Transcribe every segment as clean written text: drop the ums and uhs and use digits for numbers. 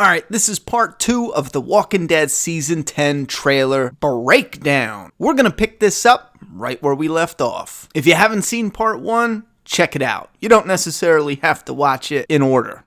Alright, this is part 2 of the Walking Dead Season 10 trailer breakdown. We're gonna pick this up right where we left off. If you haven't seen part 1, check it out. You don't necessarily have to watch it in order.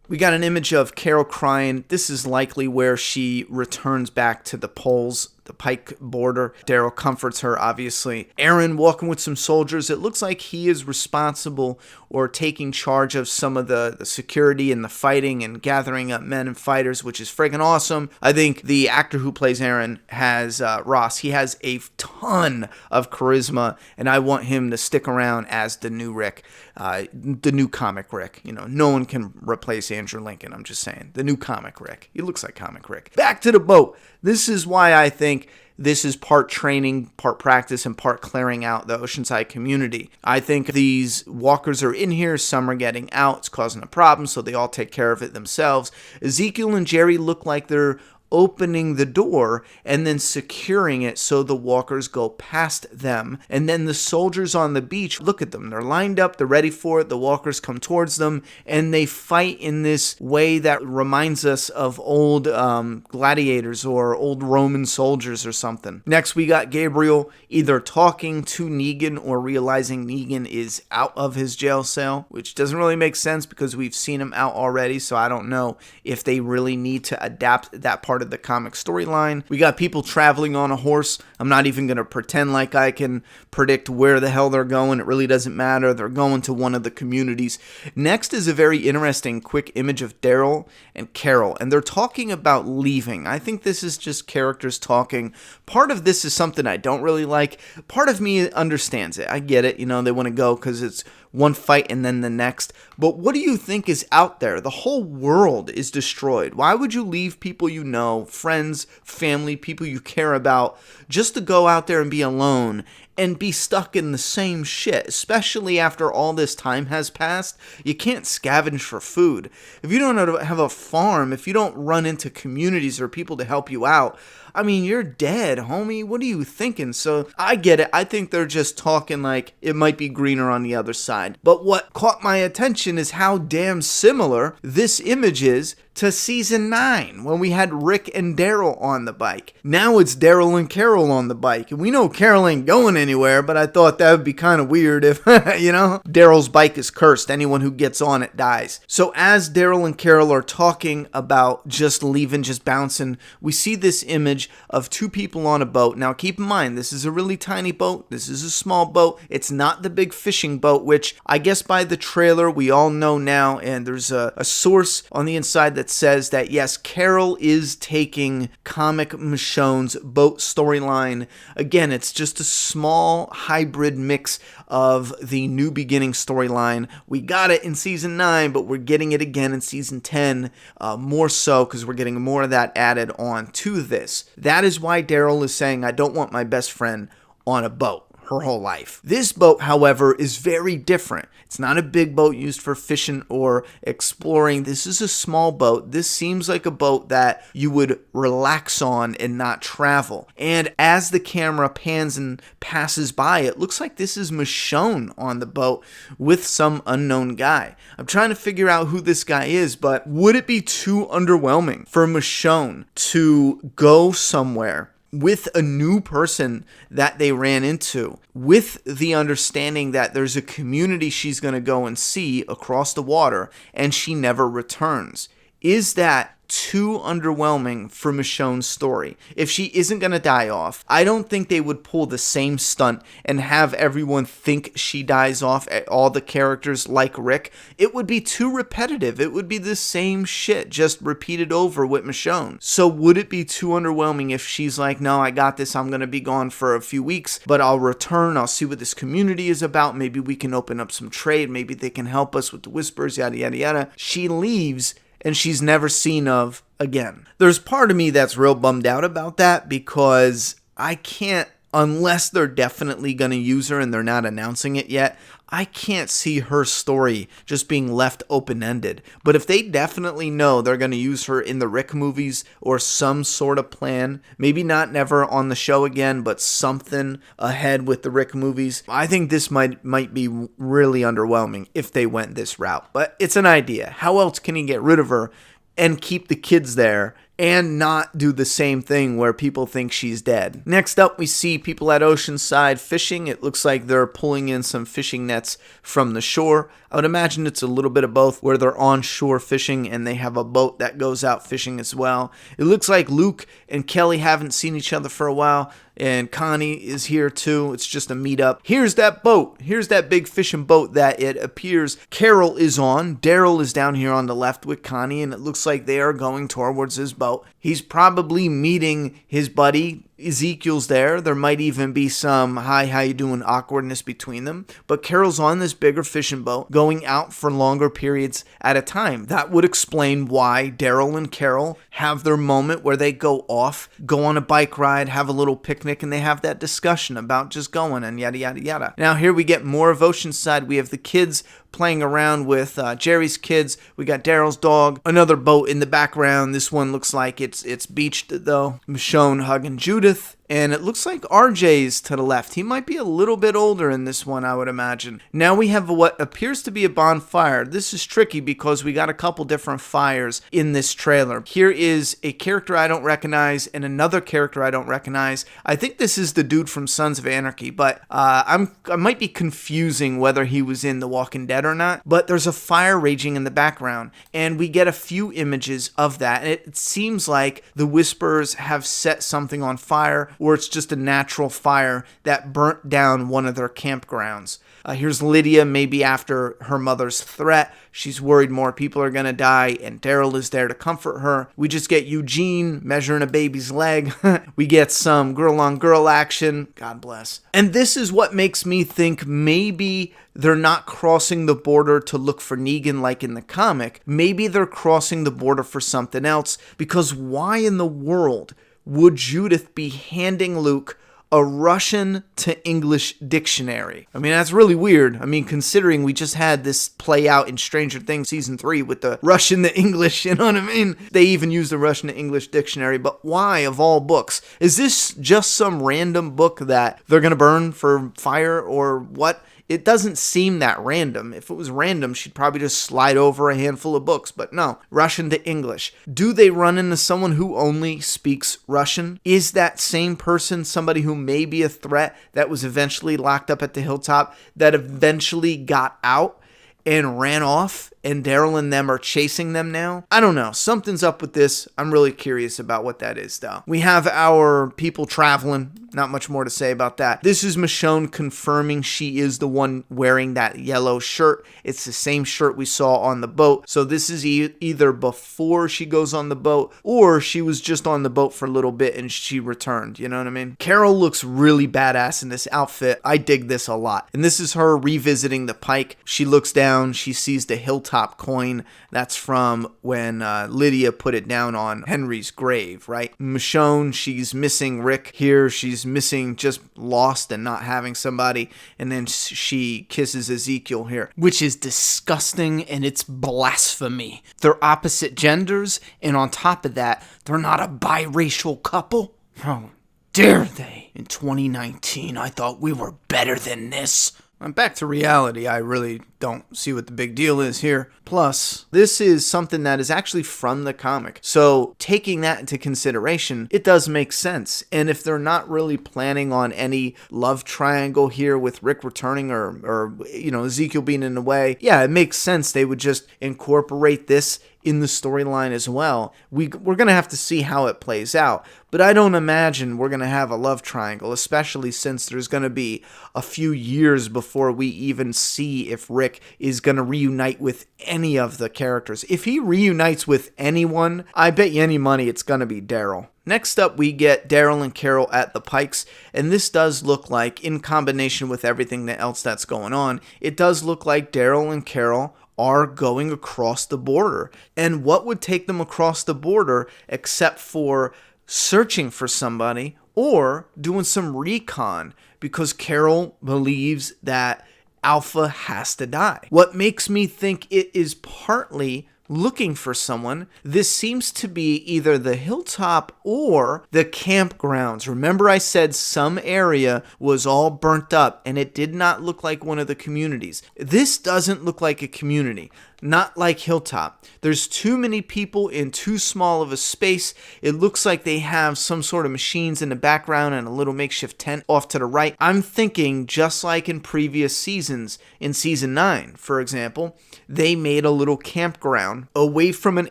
We got an image of Carol crying. This is likely where she returns back to the poles, the Pike border. Daryl comforts her, obviously. Aaron walking with some soldiers. It looks like he is responsible or taking charge of some of the security and the fighting and gathering up men and fighters, which is friggin' awesome. I think the actor who plays Aaron has, Ross, he has a ton of charisma, and I want him to stick around as the new Rick, the new comic Rick. You know, no one can replace Andrew Lincoln, I'm just saying. The new comic Rick. He looks like comic Rick. Back to the boat. This is why I think this is part training, part practice, and part clearing out the Oceanside community. I think these walkers are in here, some are getting out, it's causing a problem, so they all take care of it themselves. Ezekiel and Jerry look like they're opening the door and then securing it so the walkers go past them. And then the soldiers on the beach, look at them. They're lined up, they're ready for it. The walkers come towards them and they fight in this way that reminds us of old gladiators or old Roman soldiers or something. Next, we got Gabriel either talking to Negan or realizing Negan is out of his jail cell, which doesn't really make sense because we've seen him out already, so I don't know if they really need to adapt that part of the comic storyline. We got people traveling on a horse. I'm not even going to pretend like I can predict where the hell they're going. It really doesn't matter. They're going to one of the communities. Next is a very interesting quick image of Daryl and Carol, and they're talking about leaving. I think this is just characters talking. Part of this is something I don't really like. Part of me understands it. I get it. You know, they want to go because it's one fight and then the next. But what do you think is out there? The whole world is destroyed. Why would you leave people you know, friends, family, people you care about, just to go out there and be alone and be stuck in the same shit, especially after all this time has passed? You can't scavenge for food. If you don't have a farm, if you don't run into communities or people to help you out, I mean, you're dead, homie. What are you thinking? So I get it. I think they're just talking like it might be greener on the other side. But what caught my attention is how damn similar this image is to season 9 when we had Rick and Daryl on the bike. Now it's Daryl and Carol on the bike. And we know Carol ain't going anywhere, but I thought that would be kind of weird if, you know, Daryl's bike is cursed. Anyone who gets on it dies. So as Daryl and Carol are talking about just leaving, just bouncing, we see this image of two people on a boat. Now keep in mind, this is a really tiny boat. This is a small boat. It's not the big fishing boat, which I guess by the trailer we all know now, and there's a source on the inside that says that yes, Carol is taking comic Michonne's boat storyline. Again, it's just a small hybrid mix of the New Beginning storyline. We got it in season 9, but we're getting it again in season 10, more so because we're getting more of that added on to this. That is why Daryl is saying, I don't want my best friend on a boat her whole life. This boat, however, is very different. It's not a big boat used for fishing or exploring. This is a small boat. This seems like a boat that you would relax on and not travel. And as the camera pans and passes by, it looks like this is Michonne on the boat with some unknown guy. I'm trying to figure out who this guy is, but would it be too underwhelming for Michonne to go somewhere with a new person that they ran into, with the understanding that there's a community she's going to go and see across the water, and she never returns? Is that too underwhelming for Michonne's story? If she isn't going to die off, I don't think they would pull the same stunt and have everyone think she dies off, all the characters like Rick. It would be too repetitive. It would be the same shit just repeated over with Michonne. So would it be too underwhelming if she's like, no, I got this, I'm going to be gone for a few weeks, but I'll return, I'll see what this community is about, maybe we can open up some trade, maybe they can help us with the whispers, yada yada yada. She leaves and she's never seen of again. There's part of me that's real bummed out about that because I can't, unless they're definitely going to use her and they're not announcing it yet, I can't see her story just being left open-ended. But if they definitely know they're going to use her in the Rick movies or some sort of plan, maybe not never on the show again, but something ahead with the Rick movies, I think this might be really underwhelming if they went this route. But it's an idea. How else can you get rid of her and keep the kids there and not do the same thing where people think she's dead. Next up, we see people at Oceanside fishing. It looks like they're pulling in some fishing nets from the shore. I would imagine it's a little bit of both, where they're on shore fishing and they have a boat that goes out fishing as well. It looks like Luke and Kelly haven't seen each other for a while, and Connie is here too. It's just a meetup. Here's that boat. Here's that big fishing boat that it appears Carol is on. Daryl is down here on the left with Connie, and it looks like they are going towards his boat. He's probably meeting his buddy. Ezekiel's there. There might even be some hi, how you doing awkwardness between them. But Carol's on this bigger fishing boat going out for longer periods at a time. That would explain why Daryl and Carol have their moment where they go off, go on a bike ride, have a little picnic, and they have that discussion about just going and yada, yada, yada. Now here we get more of Oceanside. We have the kids playing around with Jerry's kids. We got Daryl's dog. Another boat in the background. This one looks like it's beached though. Michonne hugging Judith. And it looks like RJ's to the left. He might be a little bit older in this one, I would imagine. Now we have what appears to be a bonfire. This is tricky because we got a couple different fires in this trailer. Here is a character I don't recognize and another character I don't recognize. I think this is the dude from Sons of Anarchy, but I might be confusing whether he was in The Walking Dead or not. But there's a fire raging in the background, and we get a few images of that. And it seems like the Whisperers have set something on fire, or it's just a natural fire that burnt down one of their campgrounds. Here's Lydia, maybe after her mother's threat. She's worried more people are going to die, and Daryl is there to comfort her. We just get Eugene measuring a baby's leg. We get some girl-on-girl action. God bless. And this is what makes me think maybe they're not crossing the border to look for Negan like in the comic. Maybe they're crossing the border for something else, because why in the world would Judith be handing Luke a Russian to English dictionary? I mean, that's really weird. I mean, considering we just had this play out in Stranger Things Season 3 with the Russian to English, you know what I mean? They even used the Russian to English dictionary, but why of all books? Is this just some random book that they're going to burn for fire or what? It doesn't seem that random. If it was random, she'd probably just slide over a handful of books. But no, Russian to English. Do they run into someone who only speaks Russian? Is that same person somebody who may be a threat that was eventually locked up at the hilltop, that eventually got out and ran off, and Daryl and them are chasing them now? I don't know. Something's up with this. I'm really curious about what that is, though. We have our people traveling. Not much more to say about that. This is Michonne confirming she is the one wearing that yellow shirt. It's the same shirt we saw on the boat. So this is either before she goes on the boat, or she was just on the boat for a little bit and she returned. You know what I mean? Carol looks really badass in this outfit. I dig this a lot. And this is her revisiting the pike. She looks down. She sees the hilltop coin. That's from when Lydia put it down on Henry's grave, right? Michonne, she's missing Rick here. She's missing, just lost and not having somebody, and then she kisses Ezekiel here, which is disgusting and it's blasphemy. They're opposite genders, and on top of that, they're not a biracial couple. How dare they? In 2019, I thought we were better than this. Back to reality, I really don't see what the big deal is here. Plus, this is something that is actually from the comic. So, taking that into consideration, it does make sense. And if they're not really planning on any love triangle here with Rick returning or Ezekiel being in the way, yeah, it makes sense they would just incorporate this in the storyline as well. We're going to have to see how it plays out. But I don't imagine we're going to have a love triangle, especially since there's going to be a few years before we even see if Rick is going to reunite with any of the characters. If he reunites with anyone, I bet you any money it's going to be Daryl. Next up, we get Daryl and Carol at the Pikes, and this does look like, in combination with everything else that's going on, it does look like Daryl and Carol are going across the border. And what would take them across the border except for searching for somebody or doing some recon, because Carol believes that Alpha has to die. What makes me think it is partly looking for someone, this seems to be either the hilltop or the campgrounds. Remember I said some area was all burnt up and it did not look like one of the communities. This doesn't look like a community. Not like Hilltop. There's too many people in too small of a space. It looks like they have some sort of machines in the background and a little makeshift tent off to the right. I'm thinking just like in previous seasons, in season 9, for example, they made a little campground away from an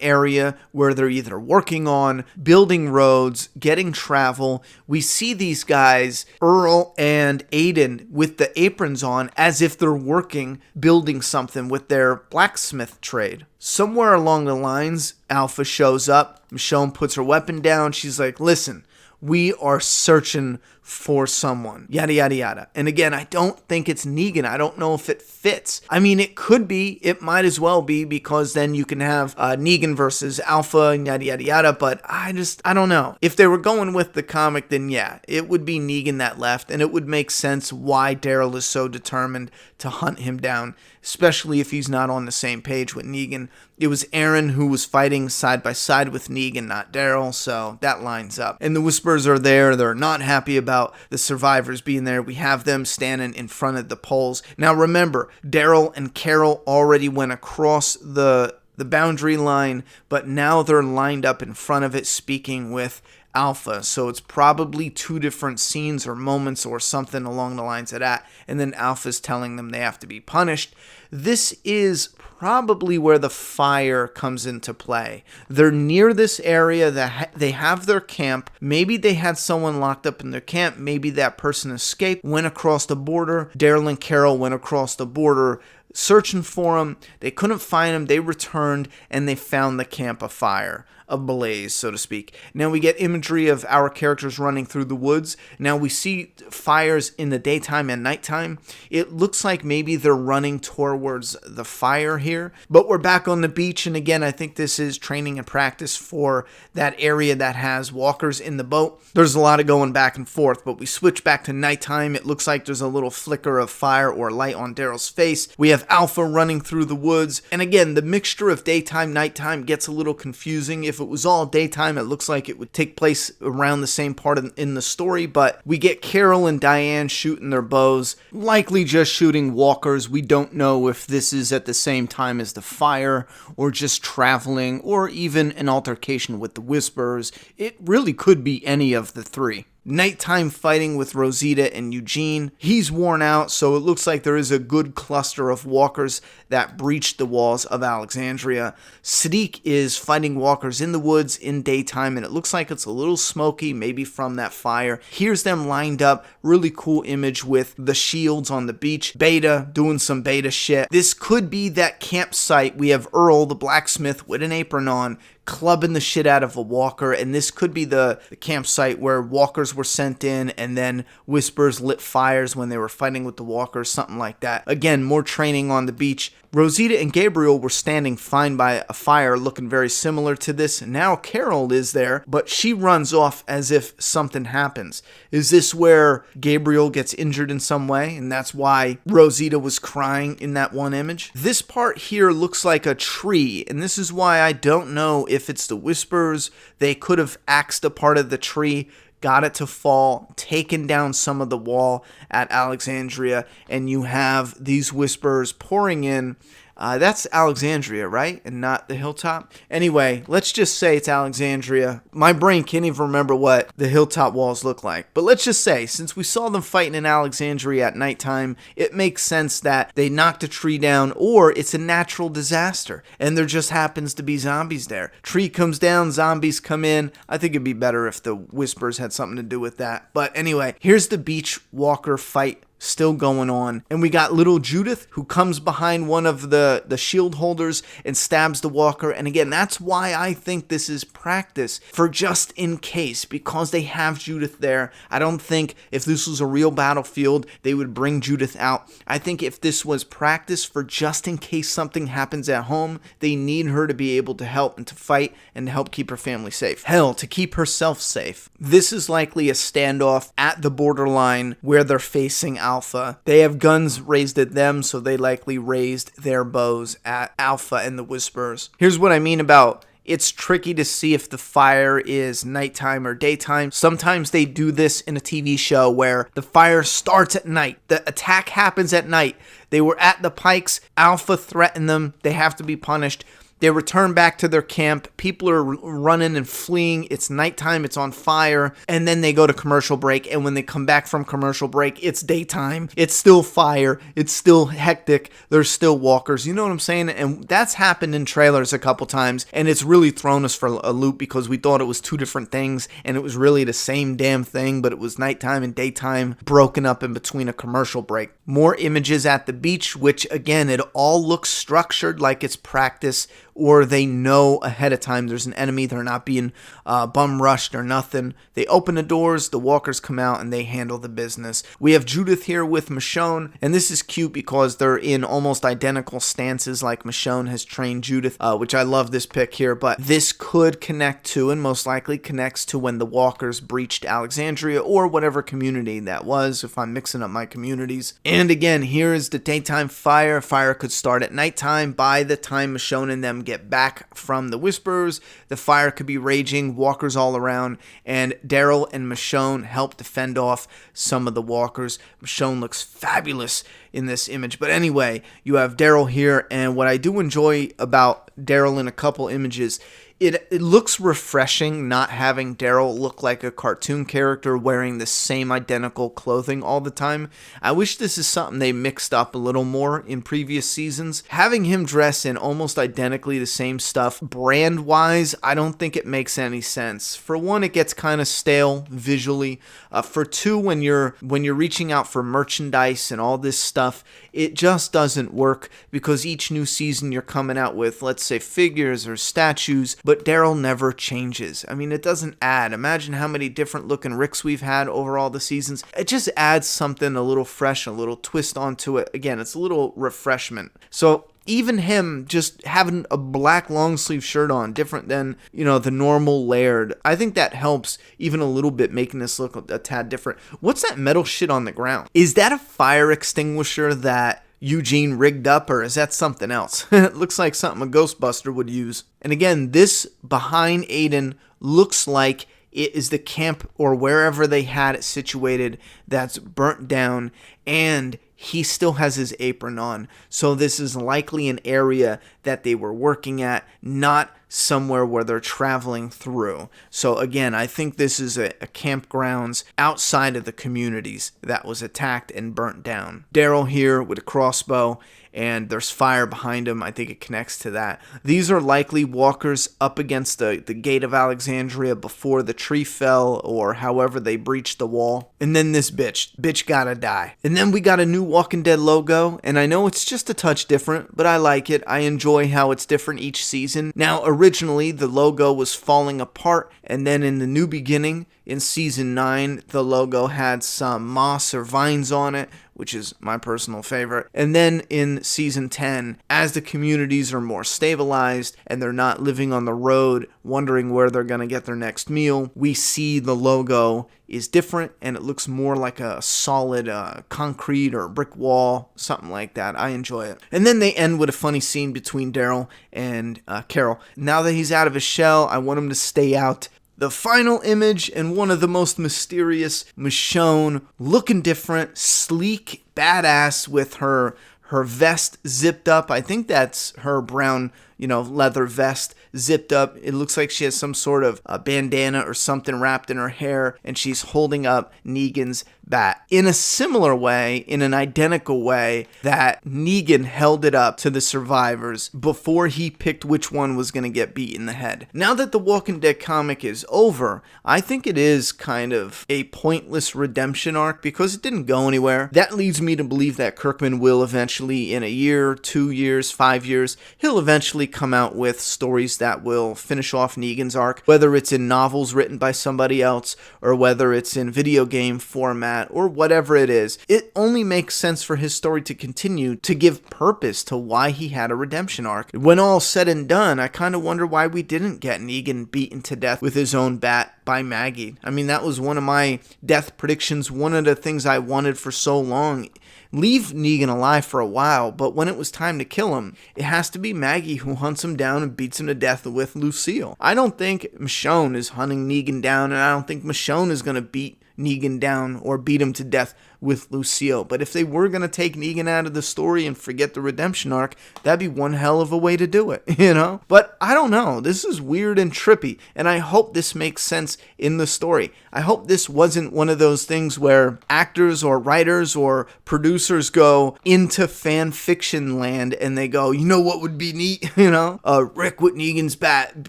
area where they're either working on, building roads, getting travel. We see these guys, Earl and Aiden, with the aprons on as if they're working, building something with their blacksmith trade. Somewhere along the lines, Alpha shows up. Michonne puts her weapon down. She's like, listen, we are searching for someone, yada, yada, yada. And again, I don't think it's Negan. I don't know if it fits. I mean, it could be. It might as well be, because then you can have Negan versus Alpha and yada, yada, yada. But I don't know. If they were going with the comic, then yeah, it would be Negan that left. And it would make sense why Daryl is so determined to hunt him down, especially if he's not on the same page with Negan. It was Aaron who was fighting side by side with Negan, not Daryl, so that lines up. And the Whisperers are there. They're not happy about the survivors being there. We have them standing in front of the poles. Now remember, Daryl and Carol already went across the boundary line, but now they're lined up in front of it speaking with Alpha. So it's probably 2 different scenes or moments or something along the lines of that. And then Alpha's telling them they have to be punished. This is probably where the fire comes into play. They're near this area that they have their camp. Maybe they had someone locked up in their camp. Maybe that person escaped, went across the border. Daryl and Carol went across the border searching for him. They couldn't find him. They returned and they found the camp afire, ablaze, so to speak. Now we get imagery of our characters running through the woods. Now we see fires in the daytime and nighttime. It looks like maybe they're running towards the fire here, but we're back on the beach. And again, I think this is training and practice for that area that has walkers in the boat. There's a lot of going back and forth, but we switch back to nighttime. It looks like there's a little flicker of fire or light on Daryl's face. We have Alpha running through the woods. And again, the mixture of daytime, nighttime gets a little confusing. If it was all daytime, it looks like it would take place around the same part in the story, but we get Carol and Diane shooting their bows, likely just shooting walkers. We don't know if this is at the same time as the fire or just traveling or even an altercation with the Whisperers. It really could be any of the 3. Nighttime fighting with Rosita and Eugene. He's worn out, so it looks like there is a good cluster of walkers that breached the walls of Alexandria. Sadiq is fighting walkers in the woods in daytime, and it looks like it's a little smoky, maybe from that fire. Here's them lined up. Really cool image with the shields on the beach. Beta doing some beta shit. This could be that campsite. We have Earl, the blacksmith, with an apron on, clubbing the shit out of a walker, and this could be the campsite where walkers were sent in and then Whisperers lit fires when they were fighting with the walkers, something like that. Again, more training on the beach. Rosita and Gabriel were standing fine by a fire looking very similar to this. Now Carol is there, but she runs off as if something happens. Is this where Gabriel gets injured in some way, and that's why Rosita was crying in that one image? This part here looks like a tree, and this is why I don't know if it's the Whisperers. They could have axed a part of the tree, got it to fall, taken down some of the wall at Alexandria, and you have these Whisperers pouring in. That's Alexandria, right? And not the Hilltop? Anyway, let's just say it's Alexandria. My brain can't even remember what the Hilltop walls look like. But let's just say, since we saw them fighting in Alexandria at nighttime, it makes sense that they knocked a tree down, or it's a natural disaster, and there just happens to be zombies there. Tree comes down, zombies come in. I think it'd be better if the Whispers had something to do with that. But anyway, here's the beach walker fight still going on, and we got little Judith who comes behind one of the shield holders and stabs the walker. And again, that's why I think this is practice for just in case, because they have Judith there. I don't think if this was a real battlefield they would bring Judith out. I think if this was practice for just in case something happens at home, they need her to be able to help and to fight and to help keep her family safe. Hell, to keep herself safe. This is likely a standoff at the borderline where they're facing Alpha. They have guns raised at them, so they likely raised their bows at Alpha and the Whisperers. Here's what I mean about it's tricky to see if the fire is nighttime or daytime. Sometimes they do this in a TV show where the fire starts at night. The attack happens at night. They were at the Pikes. Alpha threatened them. They have to be punished. They return back to their camp. People are running and fleeing. It's nighttime. It's on fire. And then they go to commercial break. And when they come back from commercial break, it's daytime. It's still fire. It's still hectic. There's still walkers. You know what I'm saying? And that's happened in trailers a couple times. And it's really thrown us for a loop because we thought it was two different things. And it was really the same damn thing. But it was nighttime and daytime broken up in between a commercial break. More images at the beach, which again, it all looks structured like it's practice, or they know ahead of time there's an enemy. They're not being bum rushed or nothing. They open the doors, the walkers come out, and they handle the business. We have Judith here with Michonne, and this is cute because they're in almost identical stances like Michonne has trained Judith, which I love this pick here, but this could connect to, and most likely connects to, when the walkers breached Alexandria or whatever community that was, if I'm mixing up my communities. And again, here is the daytime fire. Fire could start at nighttime. By the time Michonne and them get back from the Whisperers, the fire could be raging, walkers all around, and Daryl and Michonne help defend off some of the walkers. Michonne looks fabulous in this image. But anyway, you have Daryl here, and what I do enjoy about Daryl in a couple images, it looks refreshing not having Daryl look like a cartoon character wearing the same identical clothing all the time. I wish this is something they mixed up a little more in previous seasons. Having him dress in almost identically the same stuff, brand-wise, I don't think it makes any sense. For one, it gets kind of stale visually. For two, when you're reaching out for merchandise and all this stuff, it just doesn't work because each new season you're coming out with, let's say, figures or statues, but Daryl never changes. I mean, it doesn't add. Imagine how many different looking Ricks we've had over all the seasons. It just adds something a little fresh, a little twist onto it. Again, it's a little refreshment. So even him just having a black long sleeve shirt on, different than, the normal Laird, I think that helps even a little bit, making this look a tad different. What's that metal shit on the ground? Is that a fire extinguisher that Eugene rigged up, or is that something else? It looks like something a Ghostbuster would use. And again, this behind Aiden looks like it is the camp or wherever they had it situated that's burnt down, and he still has his apron on. So this is likely an area that they were working at, not somewhere where they're traveling through. So again, I think this is a campgrounds outside of the communities that was attacked and burnt down. Daryl here with a crossbow, and there's fire behind him. I think it connects to that. These are likely walkers up against the gate of Alexandria before the tree fell, or however they breached the wall. And then this bitch gotta die. And then we got a new Walking Dead logo, and I know it's just a touch different, but I like it. I enjoy how it's different each season. Now, originally, the logo was falling apart, and then in the new beginning, in season 9, the logo had some moss or vines on it, which is my personal favorite. And then in season 10, as the communities are more stabilized and they're not living on the road wondering where they're going to get their next meal, we see the logo is different and it looks more like a solid concrete or brick wall, something like that. I enjoy it. And then they end with a funny scene between Daryl and Carol. Now that he's out of his shell, I want him to stay out. The final image, and one of the most mysterious, Michonne, looking different, sleek, badass with her vest zipped up. I think that's her brown, leather vest zipped up. It looks like she has some sort of bandana or something wrapped in her hair, and she's holding up Negan's bat in a similar way, in an identical way that Negan held it up to the survivors before he picked which one was going to get beat in the head. Now that the Walking Dead comic is over, I think it is kind of a pointless redemption arc because it didn't go anywhere. That leads me to believe that Kirkman will eventually, in a year, 2 years, 5 years, he'll eventually come out with stories that will finish off Negan's arc, whether it's in novels written by somebody else or whether it's in video game format or whatever it is. It only makes sense for his story to continue to give purpose to why he had a redemption arc. When all's said and done, I kind of wonder why we didn't get Negan beaten to death with his own bat by Maggie. I mean, that was one of my death predictions, one of the things I wanted for so long. leave Negan alive for a while, but when it was time to kill him, it has to be Maggie who hunts him down and beats him to death with Lucille. I don't think Michonne is hunting Negan down, and I don't think Michonne is going to beat Negan down or beat him to death with Lucille. But if they were going to take Negan out of the story and forget the redemption arc, that'd be one hell of a way to do it, you know? But I don't know. This is weird and trippy, and I hope this makes sense in the story. I hope this wasn't one of those things where actors or writers or producers go into fan fiction land and they go, you know what would be neat, you know? Rick with Negan's bat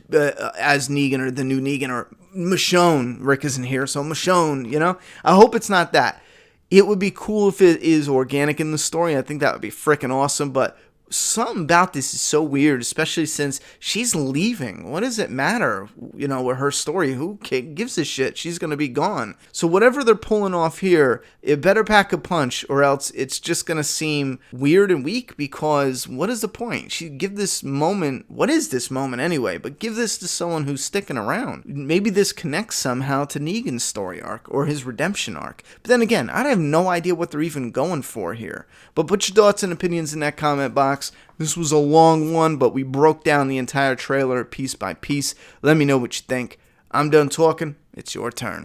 as Negan, or the new Negan, or Michonne. Rick isn't here, so Michonne, you know? I hope it's not that. It would be cool if it is organic in the story. I think that would be freaking awesome, but something about this is so weird, especially since she's leaving. What does it matter, you know, with her story? Who gives a shit? She's going to be gone. So whatever they're pulling off here, it better pack a punch, or else it's just going to seem weird and weak, because what is the point? Give this moment, what is this moment anyway? But give this to someone who's sticking around. Maybe this connects somehow to Negan's story arc or his redemption arc. But then again, I have no idea what they're even going for here. But put your thoughts and opinions in that comment box. This was a long one, but we broke down the entire trailer piece by piece. Let me know what you think. I'm done talking. It's your turn.